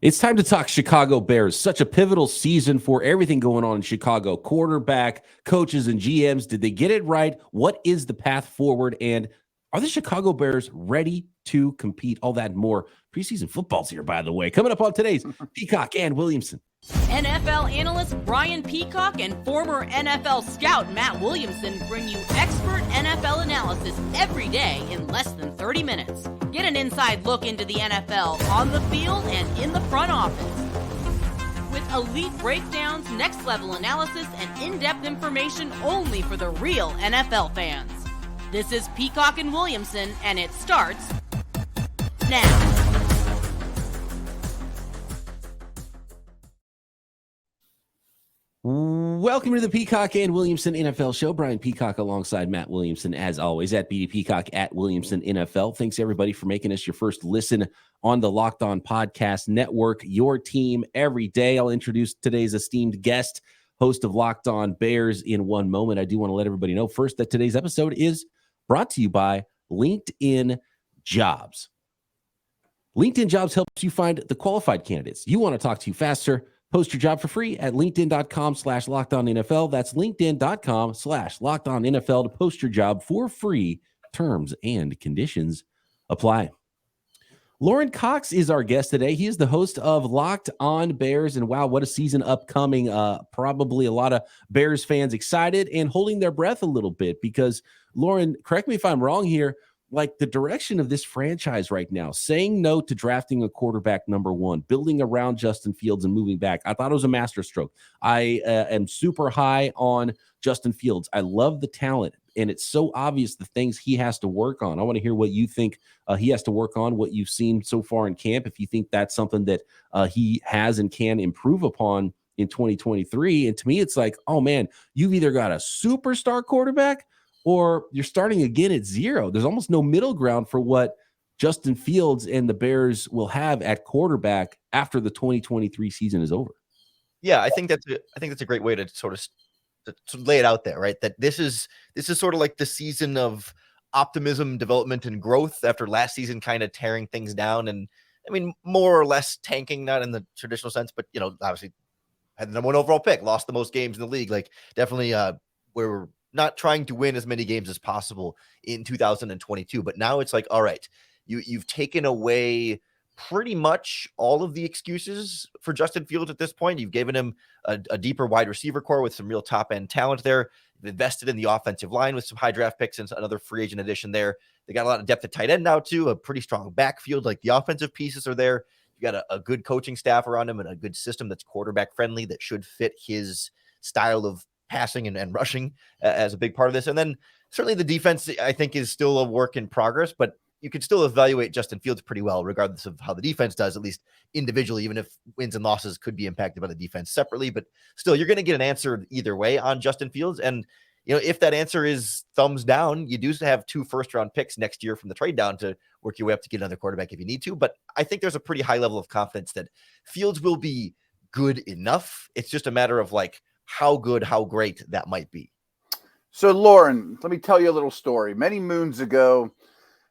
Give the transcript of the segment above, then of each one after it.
It's time to talk Chicago Bears. Such a pivotal season for everything going on in Chicago. Quarterback, coaches, and GMs. Did they get it right? What is the path forward? And are the Chicago Bears ready to compete? All that and more. Preseason football's here, by the way. Coming up on today's Peacock and Williamson. NFL analyst Brian Peacock and former NFL scout Matt Williamson bring you expert NFL analysis every day in less than 30 minutes. Get an inside look into the NFL on the field and in the front office. With elite breakdowns, next-level analysis, and in-depth information only for the real NFL fans. This is Peacock and Williamson, and it starts now. Welcome to the Peacock and Williamson NFL Show. Brian Peacock alongside Matt Williamson, as always, at BD Peacock at Williamson NFL. Thanks, everybody, for making us your first listen on the Locked On Podcast Network, your team every day. I'll introduce today's esteemed guest, host of Locked On Bears, in one moment. I do want to let everybody know first that today's episode is brought to you by LinkedIn Jobs. LinkedIn Jobs helps you find the qualified candidates you want to talk to faster. Post your job for free at linkedin.com/LockedOnNFL. That's linkedin.com/LockedOnNFL to post your job for free. Terms and conditions apply. Lauren Cox is our guest today. He is the host of Locked On Bears. And wow, what a season upcoming. Probably a lot of Bears fans excited and holding their breath a little bit because, Lauren, correct me if I'm wrong here, like the direction of this franchise right now, saying no to drafting a quarterback number one, building around Justin Fields and moving back. I thought it was a masterstroke. I am super high on Justin Fields. I love the talent, and it's so obvious the things he has to work on. I want to hear what you think he has to work on, what you've seen so far in camp, if you think that's something that he has and can improve upon in 2023. And to me, it's like, oh man, you've either got a superstar quarterback or you're starting again at zero. There's almost no middle ground for what Justin Fields and the Bears will have at quarterback after the 2023 season is over. Yeah, I think that's a great way to sort of to lay it out there, right? That this is sort of like the season of optimism, development, and growth after last season kind of tearing things down. And I mean, more or less tanking, not in the traditional sense, but obviously had the number one overall pick, lost the most games in the league. Like definitely we're not trying to win as many games as possible in 2022. But now it's like, all right, you've taken away pretty much all of the excuses for Justin Fields at this point. You've given him a deeper wide receiver core with some real top end talent there. You've invested in the offensive line with some high draft picks and another free agent addition there. They got a lot of depth at tight end now too, a pretty strong backfield. Like the offensive pieces are there. You got a good coaching staff around him and a good system that's quarterback friendly that should fit his style of passing and rushing as a big part of this. And then certainly the defense, I think, is still a work in progress, but you can still evaluate Justin Fields pretty well, regardless of how the defense does, at least individually, even if wins and losses could be impacted by the defense separately. But still, you're going to get an answer either way on Justin Fields. And, if that answer is thumbs down, you do have 2 first-round picks next year from the trade down to work your way up to get another quarterback if you need to. But I think there's a pretty high level of confidence that Fields will be good enough. It's just a matter of like, how good, how great that might be. So, Lauren, let me tell you a little story. Many moons ago,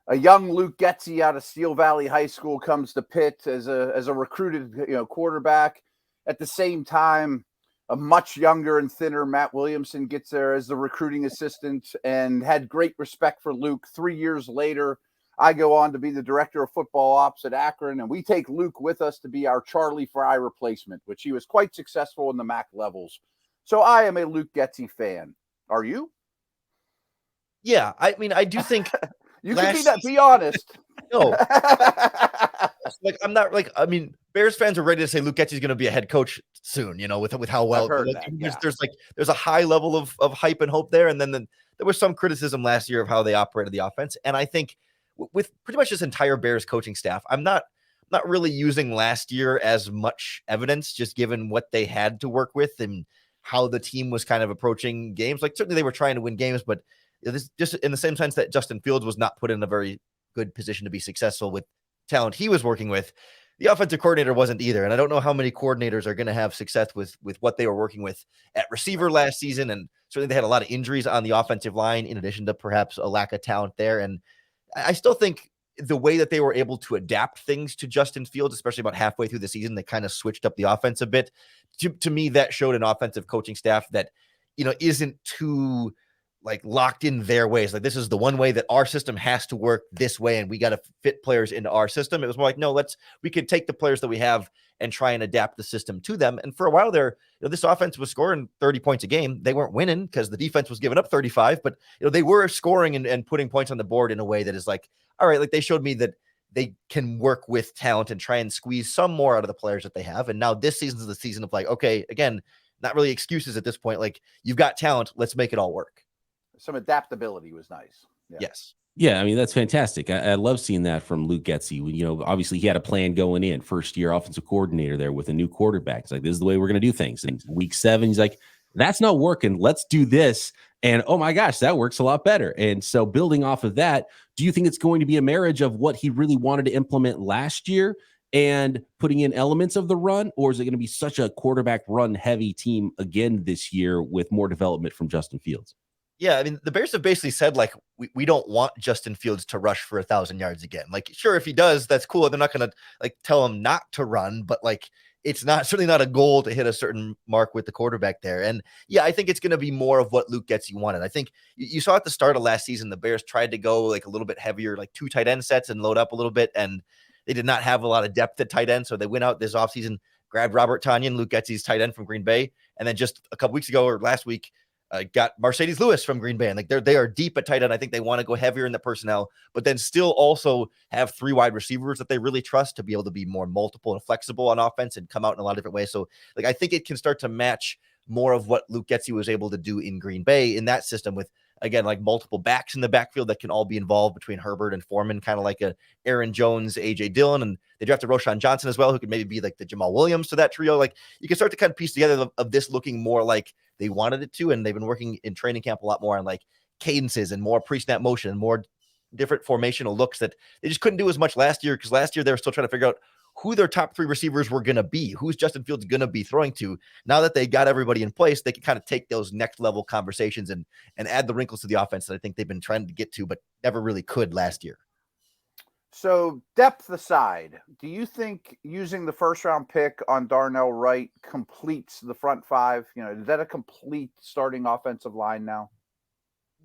a young Luke Getsy out of Steel Valley High School comes to Pitt as a recruited quarterback. At the same time, a much younger and thinner Matt Williamson gets there as the recruiting assistant and had great respect for Luke. 3 years later, I go on to be the director of football ops at Akron, and we take Luke with us to be our Charlie Fry replacement, which he was quite successful in the MAC levels. So I am a Luke Getsy fan. Are you? Yeah, I mean, I do think you can be that. Be honest. No, like I'm not like. I mean, Bears fans are ready to say Luke Getsy is going to be a head coach soon. With how well there's a high level of hype and hope there, and then there was some criticism last year of how they operated the offense. And I think with pretty much this entire Bears coaching staff, I'm not really using last year as much evidence, just given what they had to work with and how the team was kind of approaching games. Like certainly they were trying to win games, but this just in the same sense that Justin Fields was not put in a very good position to be successful with talent he was working with. The offensive coordinator wasn't either. And I don't know how many coordinators are going to have success with what they were working with at receiver last season. And certainly they had a lot of injuries on the offensive line, in addition to perhaps a lack of talent there. And I still think the way that they were able to adapt things to Justin Fields, especially about halfway through the season, they kind of switched up the offense a bit. To me, that showed an offensive coaching staff that, isn't too like locked in their ways. Like, this is the one way that our system has to work this way, and we got to fit players into our system. It was more like, no, we could take the players that we have and try and adapt the system to them. And for a while there, this offense was scoring 30 points a game. They weren't winning because the defense was giving up 35, but they were scoring and putting points on the board in a way that is like, all right, like they showed me that they can work with talent and try and squeeze some more out of the players that they have. And now this season's the season of like, okay, again, not really excuses at this point. Like, you've got talent, let's make it all work. Some adaptability was nice. Yeah. Yes. Yeah, I mean, that's fantastic. I love seeing that from Luke Getsy. Obviously he had a plan going in, first year offensive coordinator there with a new quarterback. It's like, this is the way we're going to do things. And week 7, he's like, that's not working. Let's do this. And oh my gosh, that works a lot better. And so building off of that, do you think it's going to be a marriage of what he really wanted to implement last year and putting in elements of the run? Or is it going to be such a quarterback run heavy team again this year with more development from Justin Fields? Yeah, I mean, the Bears have basically said, like, we don't want Justin Fields to rush for 1,000 yards again. Like, sure, if he does, that's cool. They're not going to, like, tell him not to run, but, like, it's certainly not a goal to hit a certain mark with the quarterback there. And, yeah, I think it's going to be more of what Luke Getsy wanted. I think you saw at the start of last season, the Bears tried to go, like, a little bit heavier, like 2 tight end sets and load up a little bit, and they did not have a lot of depth at tight end, so they went out this offseason, grabbed Robert Tonyan, Luke Getsy's tight end from Green Bay, and then just a couple weeks ago or last week, got Mercedes Lewis from Green Bay. And like they are deep at tight end. I think they want to go heavier in the personnel, but then still also have 3 wide receivers that they really trust to be able to be more multiple and flexible on offense and come out in a lot of different ways. So like, I think it can start to match more of what Luke Getsy was able to do in Green Bay in that system with, again, like multiple backs in the backfield that can all be involved between Herbert and Foreman, kind of like a Aaron Jones, AJ Dillon, and they drafted Roshan Johnson as well, who could maybe be like the Jamal Williams to that trio. Like, you can start to kind of piece together of this looking more like they wanted it to, and they've been working in training camp a lot more on like cadences and more pre-snap motion and more different formational looks that they just couldn't do as much last year, because last year they were still trying to figure out who their top 3 receivers were going to be, who's Justin Fields going to be throwing to. Now that they got everybody in place, they can kind of take those next level conversations and add the wrinkles to the offense that I think they've been trying to get to, but never really could last year. So depth aside, do you think using the first round pick on Darnell Wright completes the front 5? Is that a complete starting offensive line now?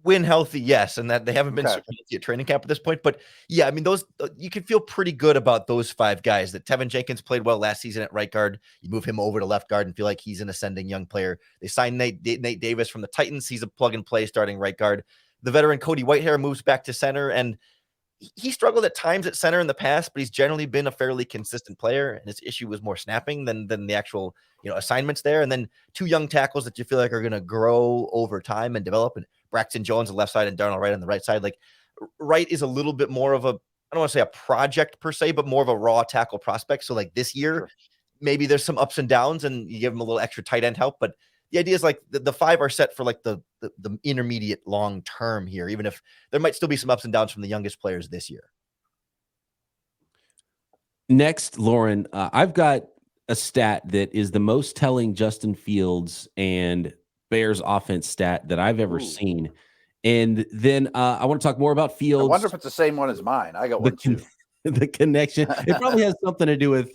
When healthy, yes, and that they haven't been at training camp at this point. But yeah, I mean, those you can feel pretty good about those 5 guys. That Tevin Jenkins played well last season at right guard. You move him over to left guard and feel like he's an ascending young player. They signed Nate Davis from the Titans. He's a plug and play starting right guard. The veteran Cody Whitehair moves back to center, and he struggled at times at center in the past, but he's generally been a fairly consistent player. And his issue was more snapping than the actual assignments there. And then 2 young tackles that you feel like are going to grow over time and develop. And Braxton Jones on the left side and Darnell Wright on the right side. Like, Wright is a little bit more of a, I don't want to say a project per se, but more of a raw tackle prospect. So like this year, maybe there's some ups and downs and you give him a little extra tight end help. But the idea is like the 5 are set for like the intermediate long term here, even if there might still be some ups and downs from the youngest players this year. Next, Lauren, I've got a stat that is the most telling Justin Fields and Bears offense stat that I've ever seen. And then I want to talk more about Fields. I wonder if it's the same one as mine. I got one too. The connection. It probably has something to do with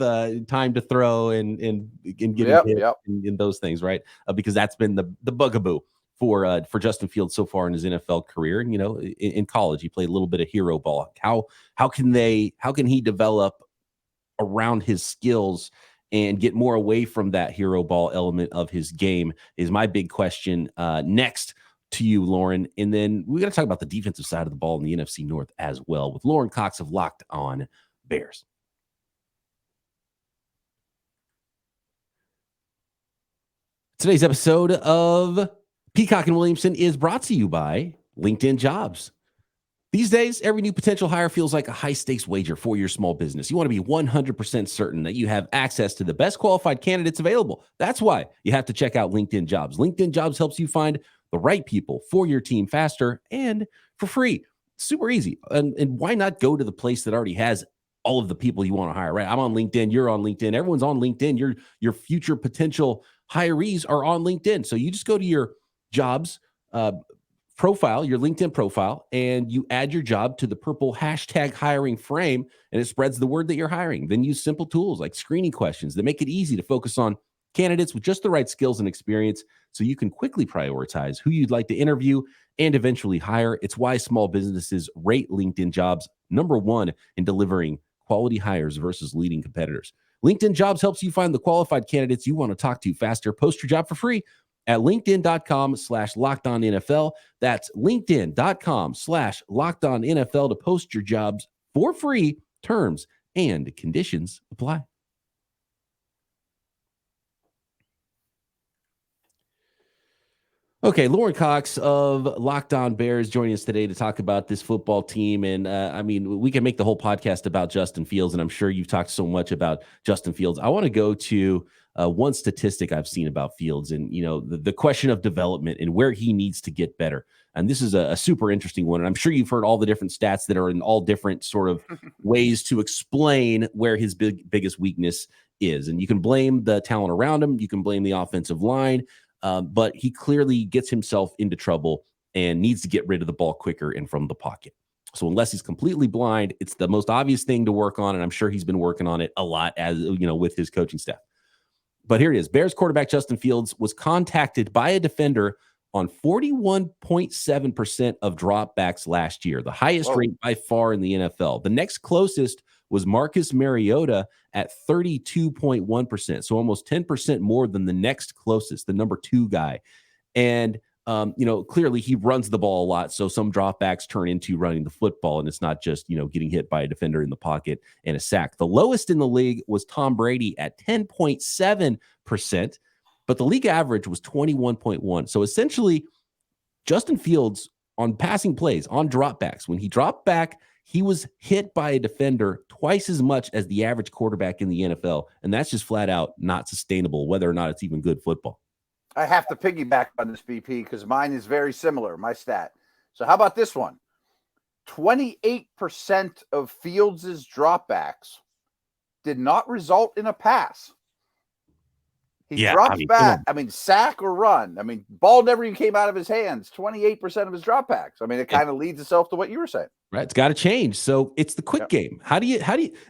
time to throw and getting hit and those things, right? Because that's been the bugaboo for Justin Fields so far in his NFL career. And in college, he played a little bit of hero ball. How can he develop around his skills and get more away from that hero ball element of his game is my big question. Next to you, Lauren. And then we're going to talk about the defensive side of the ball in the NFC North as well with Lauren Cox of Locked On Bears. Today's episode of Peacock and Williamson is brought to you by LinkedIn Jobs. These days, every new potential hire feels like a high-stakes wager for your small business. You want to be 100% certain that you have access to the best qualified candidates available. That's why you have to check out LinkedIn Jobs. LinkedIn Jobs helps you find the right people for your team faster and for free. Super easy. And why not go to the place that already has all of the people you want to hire, right? I'm on LinkedIn. You're on LinkedIn. Everyone's on LinkedIn. Your future potential hirees are on LinkedIn. So you just go to your jobs profile, your LinkedIn profile, and you add your job to the purple hashtag hiring frame, and it spreads the word that you're hiring. Then use simple tools like screening questions that make it easy to focus on candidates with just the right skills and experience so you can quickly prioritize who you'd like to interview and eventually hire. It's why small businesses rate LinkedIn Jobs #1 in delivering quality hires versus leading competitors. LinkedIn Jobs helps you find the qualified candidates you want to talk to faster. Post your job for free at linkedin.com/lockedonnfl. That's linkedin.com/lockedonnfl to post your jobs for free. Terms and conditions apply. Okay, Lauren Cox of Locked On Bears joining us today to talk about this football team. And I mean, we can make the whole podcast about Justin Fields, and I'm sure you've talked so much about Justin Fields. I want to go to one statistic I've seen about Fields and, you know, the question of development and where he needs to get better. And this is a super interesting one. And I'm sure you've heard all the different stats that are in all different sort of ways to explain where his biggest weakness is. And you can blame the talent around him. You can blame the offensive line. But he clearly gets himself into trouble and needs to get rid of the ball quicker and from the pocket. So unless he's completely blind, it's the most obvious thing to work on. And I'm sure he's been working on it a lot, as you know, with his coaching staff. But here it is. Bears quarterback Justin Fields was contacted by a defender on 41.7% of dropbacks last year, the highest rate by far in the NFL. The next closest was Marcus Mariota at 32.1%. So almost 10% more than the next closest, the number 2 guy. And, you know, clearly he runs the ball a lot. So some dropbacks turn into running the football, and it's not just, you know, getting hit by a defender in the pocket and a sack. The lowest in the league was Tom Brady at 10.7%, but the league average was 21.1. So essentially, Justin Fields on passing plays, on dropbacks, when he dropped back, he was hit by a defender twice as much as the average quarterback in the NFL. And that's just flat out not sustainable, whether or not it's even good football. I have to piggyback on this, BP, because mine is very similar, my stat. So how about this one? 28% of Fields' dropbacks did not result in a pass. He drops back. I mean, sack or run. I mean, ball never even came out of his hands. 28% of his dropbacks. I mean, it kind of leads itself to what you were saying. Right. It's got to change. So it's the quick game. How do you,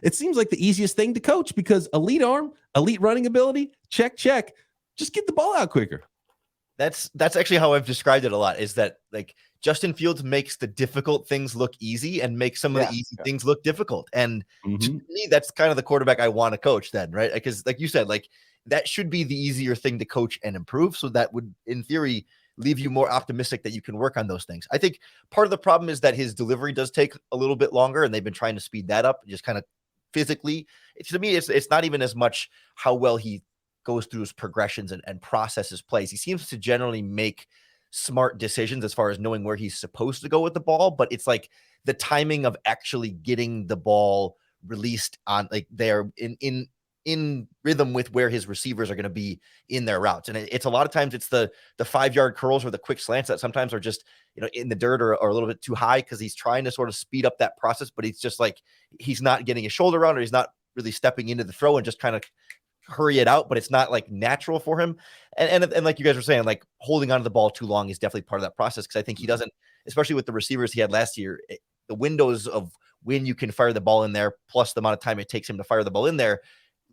it seems like the easiest thing to coach because elite arm, elite running ability, check. Just get the ball out quicker. That's actually how I've described it a lot, is that like Justin Fields makes the difficult things look easy and makes some of the easy things look difficult. And to me, that's kind of the quarterback I want to coach then, right? Because like you said, like that should be the easier thing to coach and improve. So that would, in theory, leave you more optimistic that you can work on those things. I think part of the problem is that his delivery does take a little bit longer, and they've been trying to speed that up just kind of physically. To me, it's not even as much how well he goes through his progressions and processes plays. He seems to generally make smart decisions as far as knowing where he's supposed to go with the ball, but it's like the timing of actually getting the ball released on, like, they're in rhythm with where his receivers are going to be in their routes. And it's a lot of times it's the 5-yard curls or the quick slants that sometimes are just, you know, in the dirt or a little bit too high because he's trying to sort of speed up that process, but it's just like he's not getting his shoulder around, or he's not really stepping into the throw and just kind of hurry it out, but it's not like natural for him. And like you guys were saying, like holding onto the ball too long is definitely part of that process, because I think he doesn't, especially with the receivers he had last year, the windows of when you can fire the ball in there, plus the amount of time it takes him to fire the ball in there,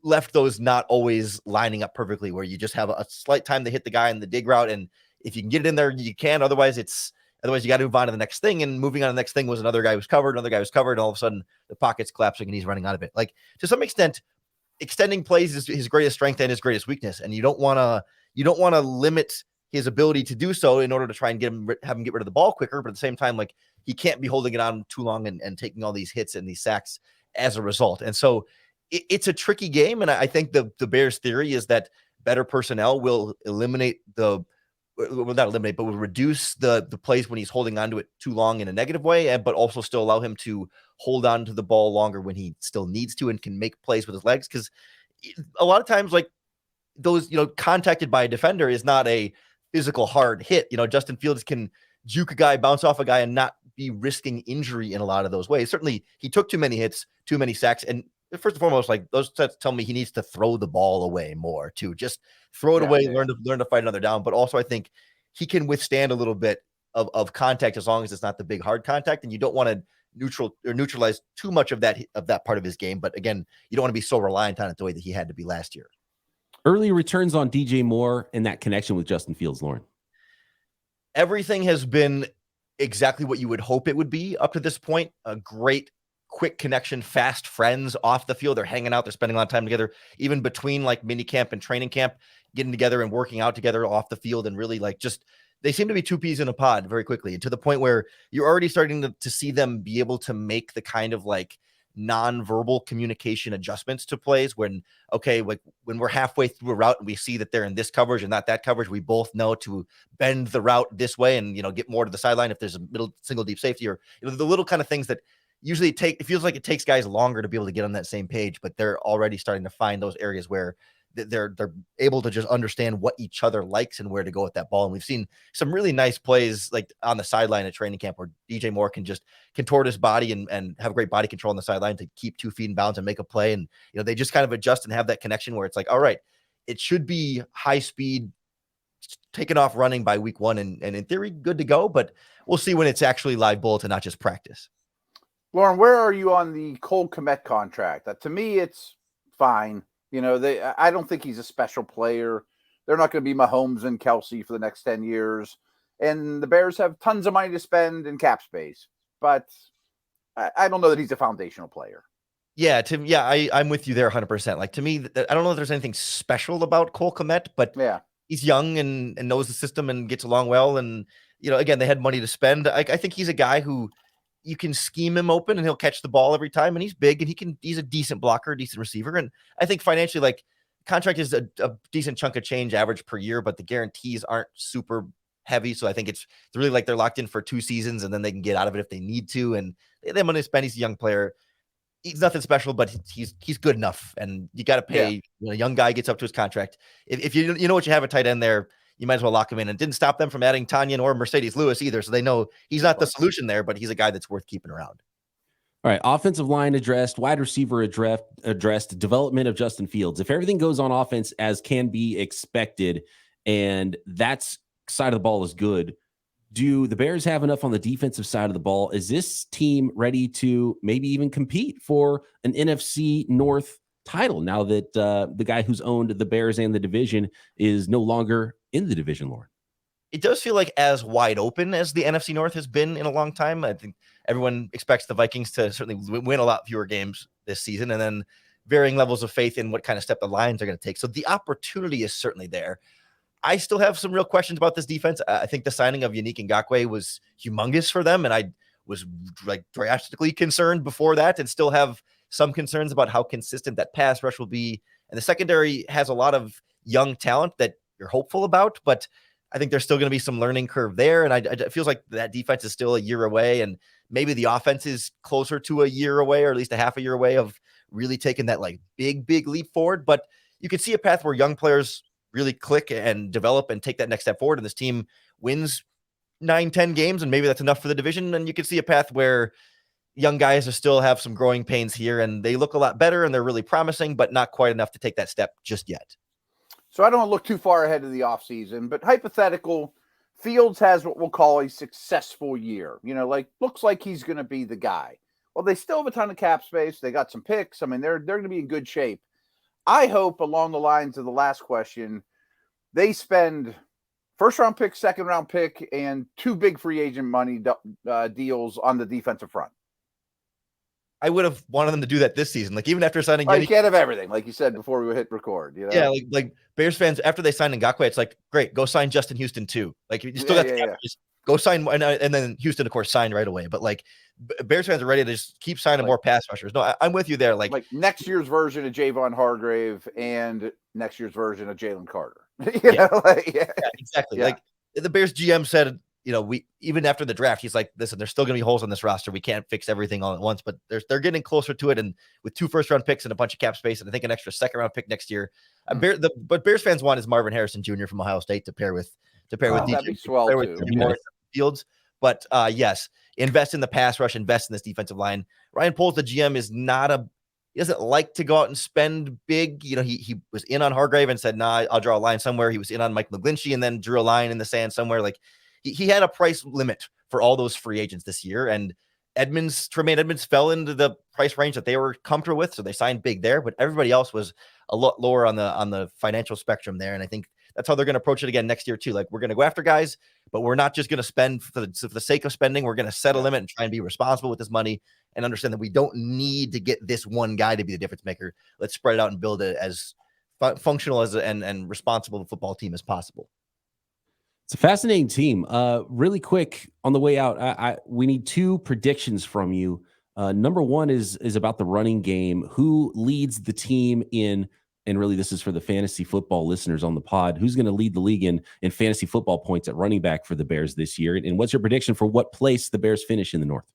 left those not always lining up perfectly, where you just have a slight time to hit the guy in the dig route. And if you can get it in there, you can. Otherwise you got to move on to the next thing. And moving on to the next thing was another guy was covered, and all of a sudden the pocket's collapsing and he's running out of it. Like, to some extent, extending plays is his greatest strength and his greatest weakness. And you don't want to limit his ability to do so in order to try and have him get rid of the ball quicker. But at the same time, like, he can't be holding it on too long and taking all these hits and these sacks as a result. And so it's a tricky game. And I think the Bears' theory is that better personnel will will reduce the plays when he's holding on to it too long in a negative way, but also still allow him to hold on to the ball longer when he still needs to and can make plays with his legs. Because a lot of times, like, those, contacted by a defender is not a physical hard hit. Justin Fields can juke a guy, bounce off a guy, and not be risking injury in a lot of those ways. Certainly, he took too many hits, too many sacks, and first and foremost, like, those stats tell me he needs to throw the ball away more too. Just throw it away, learn to fight another down. But also, I think he can withstand a little bit of contact, as long as it's not the big hard contact, and you don't want to neutralize too much of that part of his game. But again, you don't want to be so reliant on it the way that he had to be last year. Early returns on DJ Moore and that connection with Justin Fields, Lauren. Everything has been exactly what you would hope it would be up to this point. A great, quick connection, fast friends off the field. They're hanging out. They're spending a lot of time together, even between like mini camp and training camp, getting together and working out together off the field. And really like just, they seem to be two peas in a pod very quickly, and to the point where you're already starting to see them be able to make the kind of like non-verbal communication adjustments to plays when we're halfway through a route and we see that they're in this coverage and not that coverage, we both know to bend the route this way and, get more to the sideline if there's a middle single deep safety, or, the little kind of things that usually it feels like it takes guys longer to be able to get on that same page, but they're already starting to find those areas where they're able to just understand what each other likes and where to go with that ball. And we've seen some really nice plays like on the sideline at training camp where DJ Moore can contort his body and have great body control on the sideline to keep 2 feet in bounds and make a play. And, they just kind of adjust and have that connection where it's like, all right, it should be high speed, taken off running by week 1 and in theory, good to go, but we'll see when it's actually live bullet and not just practice. Lauren, where are you on the Cole Kmet contract? To me, it's fine. I don't think he's a special player. They're not going to be Mahomes and Kelsey for the next 10 years. And the Bears have tons of money to spend in cap space. But I don't know that he's a foundational player. Yeah, I'm with you there 100%. Like, to me, I don't know if there's anything special about Cole Kmet, but yeah, he's young and knows the system and gets along well. And, again, they had money to spend. I think he's a guy who you can scheme him open and he'll catch the ball every time. And he's big and he's a decent blocker, decent receiver. And I think financially, like, contract is a decent chunk of change average per year, but the guarantees aren't super heavy. So I think it's really like they're locked in for 2 seasons and then they can get out of it if they need to. And they have money to spend. He's a young player. He's nothing special, but he's good enough. And you got to pay, when a young guy gets up to his contract. If you know what you have a tight end there, you might as well lock him in. And it didn't stop them from adding Tanyan or Mercedes Lewis either. So they know he's not the solution there, but he's a guy that's worth keeping around. All right. Offensive line addressed, wide receiver addressed, development of Justin Fields. If everything goes on offense as can be expected, and that side of the ball is good, do the Bears have enough on the defensive side of the ball? Is this team ready to maybe even compete for an NFC North title now that the guy who's owned the Bears and the division is no longer in the division, Lauren? It does feel like as wide open as the NFC North has been in a long time. I think everyone expects the Vikings to certainly win a lot fewer games this season, and then varying levels of faith in what kind of step the Lions are going to take. So the opportunity is certainly there. I still have some real questions about this defense. I think the signing of Yannick Ngakoue was humongous for them, and I was like drastically concerned before that and still have some concerns about how consistent that pass rush will be. And the secondary has a lot of young talent that you're hopeful about, but I think there's still going to be some learning curve there. And it feels like that defense is still a year away, and maybe the offense is closer to a year away, or at least a half a year away of really taking that like big leap forward. But you could see a path where young players really click and develop and take that next step forward. And this team wins 9-10 games, and maybe that's enough for the division. And you can see a path where young guys still have some growing pains here, and they look a lot better and they're really promising, but not quite enough to take that step just yet. So I don't want to look too far ahead of the offseason, but hypothetical, Fields has what we'll call a successful year. Looks like he's going to be the guy. Well, they still have a ton of cap space. They got some picks. I mean, they're going to be in good shape. I hope, along the lines of the last question, they spend first-round pick, second-round pick, and 2 big free agent money deals on the defensive front. I would have wanted them to do that this season. Like, even after signing, you can't have everything, like you said before we hit record. Yeah, like Bears fans, after they signed Ngakoue, it's like, great, go sign Justin Houston too. Like, you still got just go sign, and then Houston, of course, signed right away. But like, Bears fans are ready to just keep signing more pass rushers. No, I'm with you there. Like next year's version of Javon Hargrave and next year's version of Jalen Carter. Exactly. Yeah. Like, the Bears GM said, we even after the draft, he's like, listen, there's still going to be holes on this roster. We can't fix everything all at once, but they're getting closer to it. And with 2 first-round picks and a bunch of cap space, and I think an extra second-round pick next year, but Bears fans want is Marvin Harrison Jr. from Ohio State to pair with DJ Fields. But yes, invest in the pass rush, invest in this defensive line. Ryan Poles, the GM, he doesn't like to go out and spend big. He was in on Hargrave and said, nah, I'll draw a line somewhere. He was in on Mike McGlinchey and then drew a line in the sand somewhere. Like, he had a price limit for all those free agents this year, and Tremaine Edmunds fell into the price range that they were comfortable with, so they signed big there. But everybody else was a lot lower on the financial spectrum there, and I think that's how they're going to approach it again next year too. Like, we're going to go after guys, but we're not just going to spend for the sake of spending. We're going to set a limit and try and be responsible with this money, and understand that we don't need to get this one guy to be the difference maker. Let's spread it out and build it as functional and responsible football team as possible. It's a fascinating team. Really quick on the way out, we need 2 predictions from you. Number 1 is about the running game. Who leads the team in, and really this is for the fantasy football listeners on the pod, who's going to lead the league in fantasy football points at running back for the Bears this year? And what's your prediction for what place the Bears finish in the North?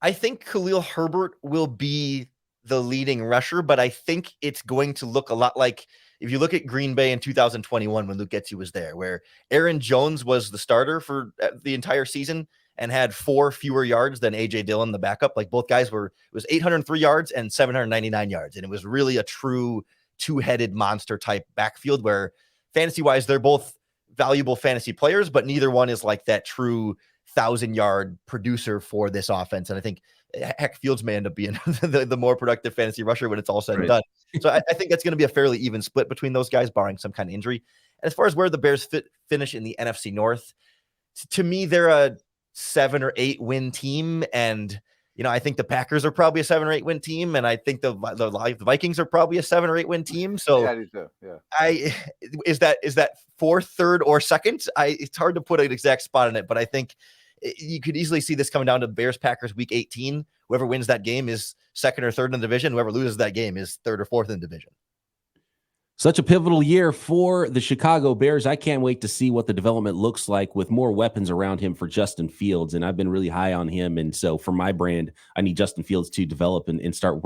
I think Khalil Herbert will be the leading rusher, but I think it's going to look a lot like if you look at Green Bay in 2021 when Luke Getsy was there, where Aaron Jones was the starter for the entire season and had 4 fewer yards than A.J. Dillon, the backup. Like, both guys it was 803 yards and 799 yards. And it was really a true 2-headed monster type backfield where fantasy-wise, they're both valuable fantasy players, but neither one is like that true 1,000-yard producer for this offense. And I think Fields may end up being the more productive fantasy rusher when it's all said and done. So I think that's going to be a fairly even split between those guys, barring some kind of injury. And as far as where the Bears finish in the NFC North, to me, they're a 7 or 8 win team. And, I think the Packers are probably a 7 or 8 win team. And I think the Vikings are probably a 7 or 8 win team. So yeah, I do too. Yeah. Is that 4th, 3rd, or 2nd? It's hard to put an exact spot on it, but I think you could easily see this coming down to Bears Packers week 18. Whoever wins that game is 2nd or 3rd in the division. Whoever loses that game is 3rd or 4th in the division. Such a pivotal year for the Chicago Bears. I can't wait to see what the development looks like with more weapons around him for Justin Fields. And I've been really high on him. And so for my brand, I need Justin Fields to develop and start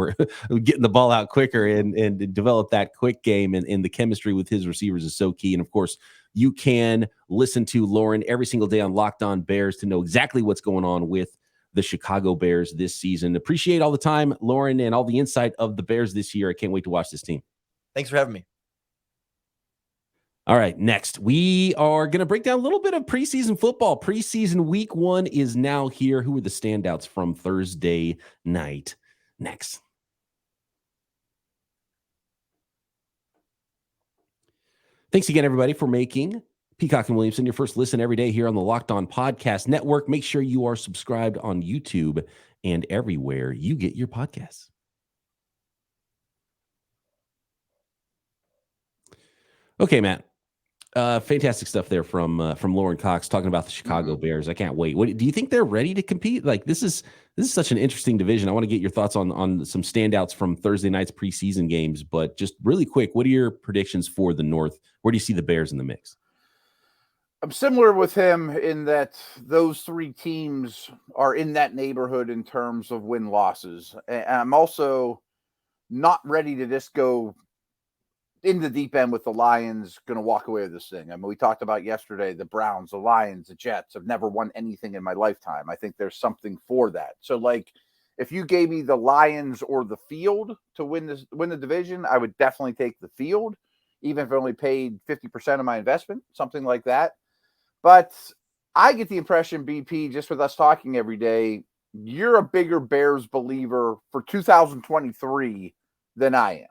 getting the ball out quicker and develop that quick game. And the chemistry with his receivers is so key. And of course, you can listen to Lauren every single day on Locked On Bears to know exactly what's going on with the Chicago Bears this season. Appreciate all the time, Lauren, and all the insight of the Bears this year. I can't wait to watch this team. Thanks for having me. All right, next, we are going to break down a little bit of preseason football. Preseason week 1 is now here. Who are the standouts from Thursday night? Next. Thanks again, everybody, for making Peacock and Williamson your first listen every day here on the Locked On Podcast Network. Make sure you are subscribed on YouTube and everywhere you get your podcasts. Okay, Matt. Fantastic stuff there from Lauren Cox talking about the Chicago Bears. I can't wait. Do you think they're ready to compete? Like, this is such an interesting division. I want to get your thoughts on some standouts from Thursday night's preseason games, but just really quick, what are your predictions for the North? Where do you see the Bears in the mix? I'm similar with him in that those 3 teams are in that neighborhood in terms of win-losses. And I'm also not ready to just go in the deep end with the Lions going to walk away with this thing. I mean, we talked about yesterday, the Browns, the Lions, the Jets have never won anything in my lifetime. I think there's something for that. So, like, if you gave me the Lions or the field to win the division, I would definitely take the field, even if I only paid 50% of my investment, something like that. But I get the impression, BP, just with us talking every day, you're a bigger Bears believer for 2023 than I am.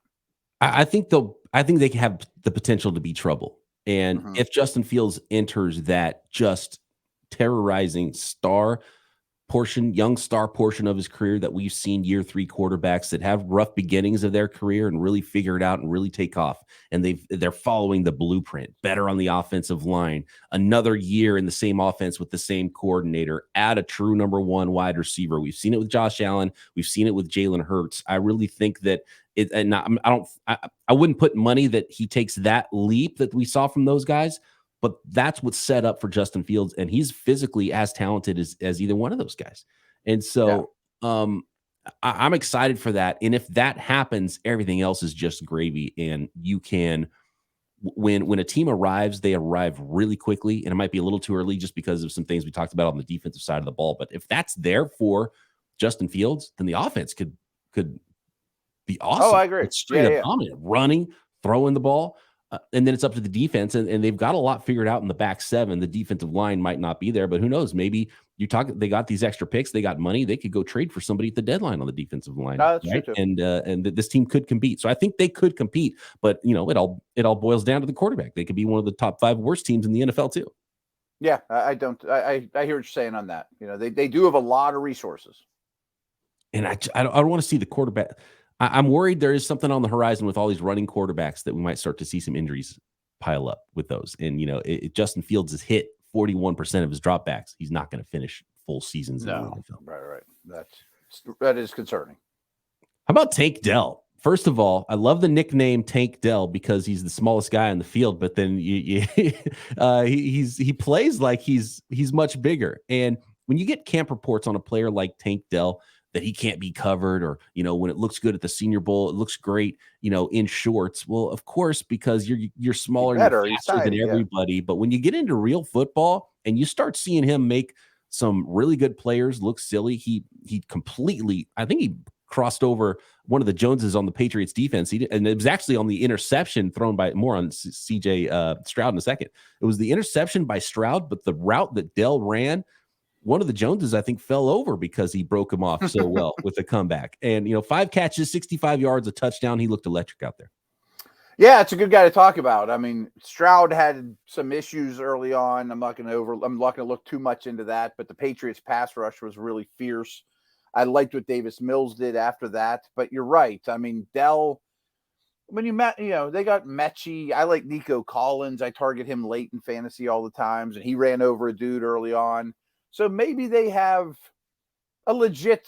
I think they have the potential to be trouble. And if Justin Fields enters that just terrorizing young star portion of his career that we've seen year 3 quarterbacks that have rough beginnings of their career and really figure it out and really take off. And they're following the blueprint, better on the offensive line, another year in the same offense with the same coordinator, add a true number 1 wide receiver. We've seen it with Josh Allen. We've seen it with Jalen Hurts. I really think that I wouldn't put money that he takes that leap that we saw from those guys, but that's what's set up for Justin Fields, and he's physically as talented as either one of those guys. And so I'm excited for that. And if that happens, everything else is just gravy. And you can, when a team arrives, they arrive really quickly, and it might be a little too early just because of some things we talked about on the defensive side of the ball. But if that's there for Justin Fields, then the offense could be awesome. Oh, I agree. It's straight up dominant, running, throwing the ball. And then it's up to the defense, and they've got a lot figured out in the back seven. The defensive line might not be there, but who knows? Maybe they got these extra picks, they got money, they could go trade for somebody at the deadline on the defensive line, that's right? true too. And this team could compete. So I think they could compete, but it all boils down to the quarterback. They could be one of the top 5 worst teams in the NFL too. Yeah, I hear what you're saying on that. They do have a lot of resources, and I don't want to see the quarterback. I'm worried there is something on the horizon with all these running quarterbacks that we might start to see some injuries pile up with those. And, Justin Fields has hit 41% of his dropbacks. He's not going to finish full seasons. No, in the NFL. Right. That is concerning. How about Tank Dell? First of all, I love the nickname Tank Dell because he's the smallest guy on the field, but then he plays like he's much bigger. And when you get camp reports on a player like Tank Dell, that he can't be covered, or, when it looks good at the Senior Bowl, it looks great, in shorts. Well, of course, because you're smaller and faster than everybody. Yeah. But when you get into real football and you start seeing him make some really good players look silly, he completely, I think he crossed over one of the Joneses on the Patriots defense. And it was actually on the interception thrown by, more on CJ Stroud in a second. It was the interception by Stroud, but the route that Dell ran, one of the Joneses, I think, fell over because he broke him off so well with a comeback. And, 5 catches, 65 yards, a touchdown. He looked electric out there. Yeah, it's a good guy to talk about. I mean, Stroud had some issues early on. I'm not going to look too much into that, but the Patriots pass rush was really fierce. I liked what Davis Mills did after that, but you're right. I mean, Dell, when they got Mechie. I like Nico Collins. I target him late in fantasy all the times, and he ran over a dude early on. So maybe they have a legit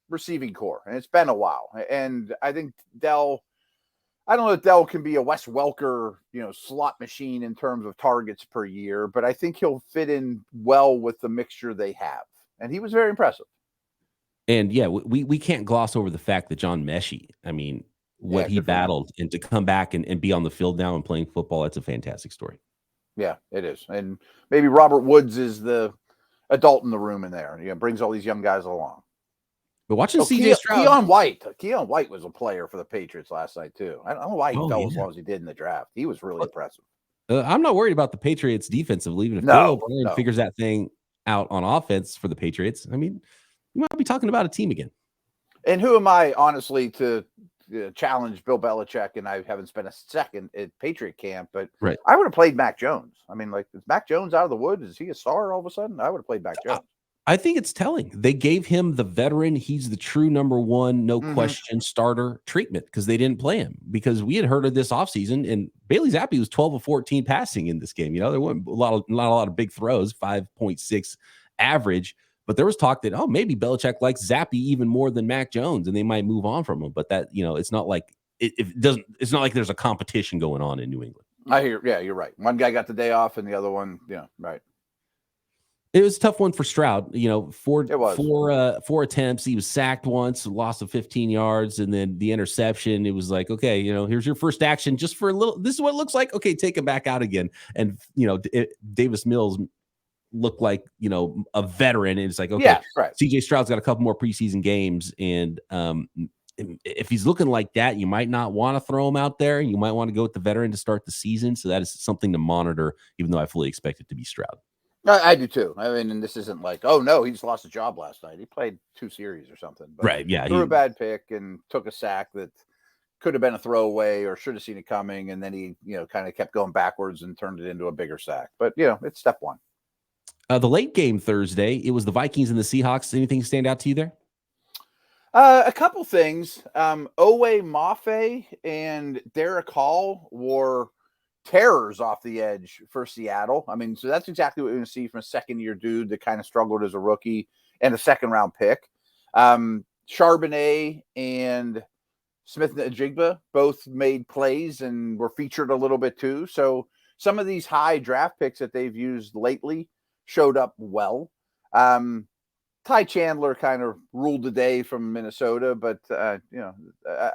receiving core, and it's been a while. And I think Dell, I don't know if Dell can be a Wes Welker, slot machine in terms of targets per year, but I think he'll fit in well with the mixture they have. And he was very impressive. And yeah, we can't gloss over the fact that John Mechie, what he battled, and to come back and be on the field now and playing football, that's a fantastic story. Yeah, it is. And maybe Robert Woods is the adult in the room in there, brings all these young guys along. But watching CJ Stroud, Keon White was a player for the Patriots last night too. I don't know why he fell as long as he did in the draft. He was really impressive. I'm not worried about the Patriots defensively, even if Bill O'Brien figures that thing out on offense for the Patriots. We might be talking about a team again. And who am I, honestly, to challenge Bill Belichick? And I haven't spent a second at Patriot camp, but I would have played Mac Jones. Is Mac Jones out of the woods? Is he a star all of a sudden? I would have played Mac Jones. I think it's telling. They gave him the veteran, he's the true number one, no question starter treatment because they didn't play him. Because we had heard of this offseason, and Bailey Zappi was 12 of 14 passing in this game. There weren't not a lot of big throws, 5.6 average. But there was talk that, maybe Belichick likes Zappi even more than Mac Jones, and they might move on from him. But that, it's not like it's not like there's a competition going on in New England. I hear, yeah, you're right. One guy got the day off, and the other one, right. It was a tough one for Stroud. Four attempts. He was sacked once, loss of 15 yards, and then the interception. It was like, okay, here's your first action just for a little. This is what it looks like. Okay, take him back out again. And Davis Mills looked like a veteran, and it's like, okay, CJ Stroud's got a couple more preseason games, and if he's looking like that, you might not want to throw him out there. You might want to go with the veteran to start the season. So that is something to monitor, even though I fully expect it to be Stroud. I do too. And this isn't like, oh no, he just lost a job last night. He played 2 series or something. But threw a bad pick and took a sack that could have been a throwaway or should have seen it coming, and then he kind of kept going backwards and turned it into a bigger sack. But it's step one. The late game Thursday, it was the Vikings and the Seahawks. Anything stand out to you there? A couple things. Owe Mafe and Derek Hall were terrors off the edge for Seattle. So that's exactly what we're going to see from a second-year dude that kind of struggled as a rookie and a second-round pick. Charbonnet and Smith-Njigba both made plays and were featured a little bit too. So some of these high draft picks that they've used lately showed up well. Ty Chandler kind of ruled the day from Minnesota, but I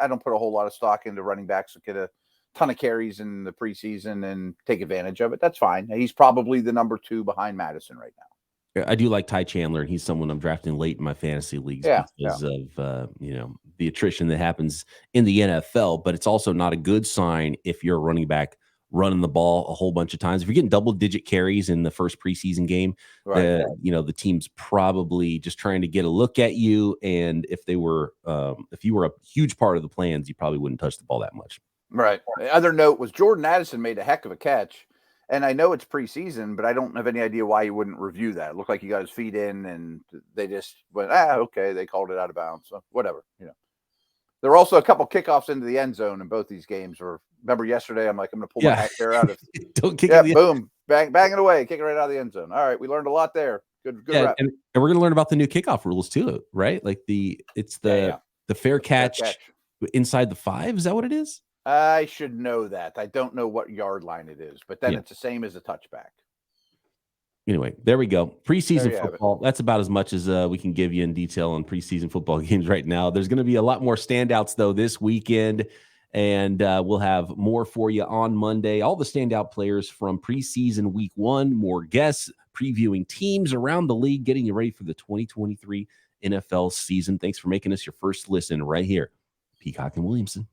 don't put a whole lot of stock into running backs that get a ton of carries in the preseason and take advantage of it. That's fine. He's probably the number 2 behind Madison right now. I do like Ty Chandler, and he's someone I'm drafting late in my fantasy leagues because of the attrition that happens in the NFL. But it's also not a good sign if you're a running back running the ball a whole bunch of times. If you're getting double-digit carries in the first preseason game, the team's probably just trying to get a look at you. And if you were a huge part of the plans, you probably wouldn't touch the ball that much. Right. The other note was Jordan Addison made a heck of a catch. And I know it's preseason, but I don't have any idea why he wouldn't review that. It looked like he got his feet in, and they just went, okay, they called it out of bounds. So whatever, There were also a couple kickoffs into the end zone in both these games. Remember yesterday, I'm like, I'm going to pull my hair out of don't kick it. Boom, bang it away, kick it right out of the end zone. All right, we learned a lot there. Good. And we're going to learn about the new kickoff rules too, right? Like the fair catch inside the 5. Is that what it is? I should know that. I don't know what yard line it is, but then it's the same as a touchback. Anyway, there we go. Preseason football. That's about as much as we can give you in detail on preseason football games right now. There's going to be a lot more standouts, though, this weekend, and we'll have more for you on Monday. All the standout players from preseason week 1, more guests, previewing teams around the league, getting you ready for the 2023 NFL season. Thanks for making us your first listen right here. Peacock and Williamson.